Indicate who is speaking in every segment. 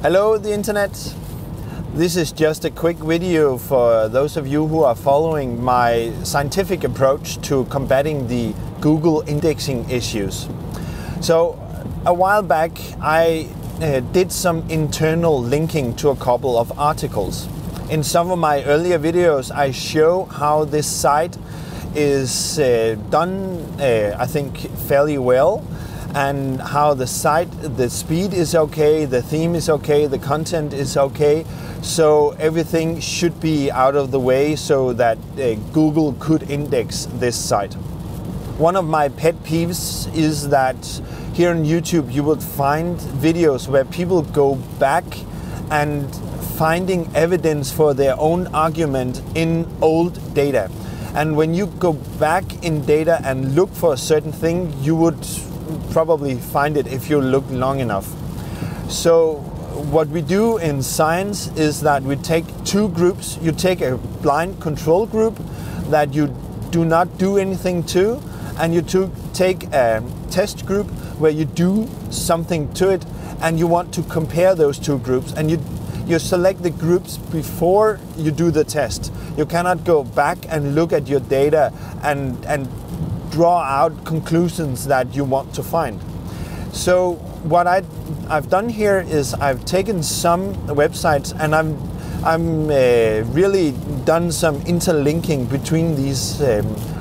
Speaker 1: Hello the internet. This is just a quick video for those of you who are following my scientific approach to combating the Google indexing issues. So a while back I did some internal linking to a couple of articles. In some of my earlier videos I show how this site is done I think fairly well, and how the site, the speed is okay, the theme is okay, the content is okay, so everything should be out of the way so that Google could index this site. One of my pet peeves is that here on YouTube you will find videos where people go back and finding evidence for their own argument in old data. And when you go back in data and look for a certain thing, you would probably find it if you look long enough. So what we do in science is that we take two groups. You take a blind control group that you do not do anything to, and you take a test group where you do something to it, and you want to compare those two groups, and you select the groups before you do the test. You cannot go back and look at your data and draw out conclusions that you want to find. So what I've done here is I've taken some websites and I'm really done some interlinking between these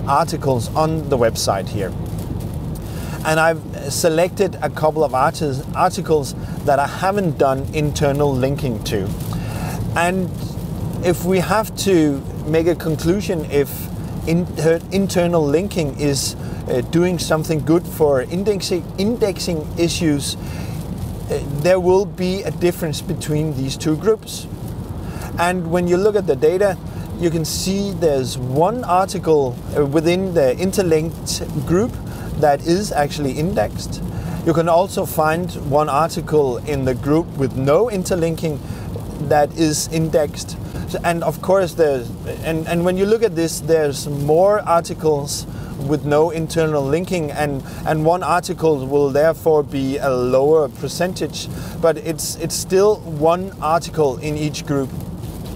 Speaker 1: articles on the website here. And I've selected a couple of articles that I haven't done internal linking to. And if we have to make a conclusion if internal linking is doing something good for indexing issues, there will be a difference between these two groups. And when you look at the data, you can see there's one article within the interlinked group that is actually indexed. You can also find one article in the group with no interlinking that is indexed. And of course and when you look at this, there's more articles with no internal linking, and one article will therefore be a lower percentage, but it's still one article in each group.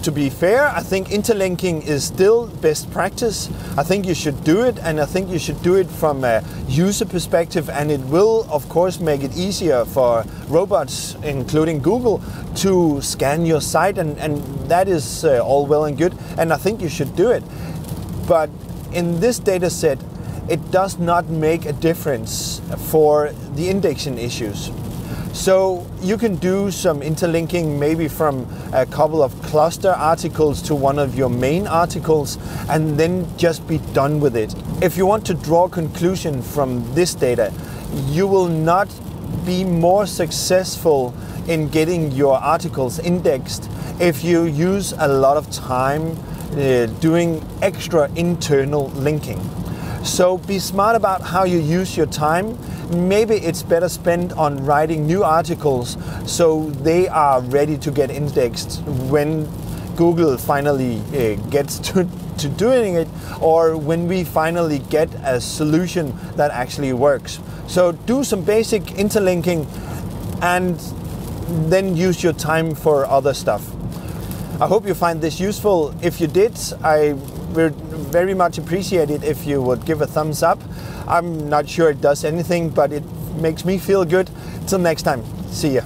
Speaker 1: To be fair, I think interlinking is still best practice. I think you should do it, and I think you should do it from a user perspective, and it will of course make it easier for robots, including Google, to scan your site, and that is all well and good, and I think you should do it. But in this data set, it does not make a difference for the indexing issues. So you can do some interlinking maybe from a couple of cluster articles to one of your main articles, and then just be done with it. If you want to draw a conclusion from this data, you will not be more successful in getting your articles indexed if you use a lot of time doing extra internal linking. So be smart about how you use your time. Maybe it's better spent on writing new articles so they are ready to get indexed when Google finally gets to doing it, or when we finally get a solution that actually works. So do some basic interlinking and then use your time for other stuff. I hope you find this useful. If you did, I would very much appreciate it if you would give a thumbs up. I'm not sure it does anything, but it makes me feel good. Till next time, see ya.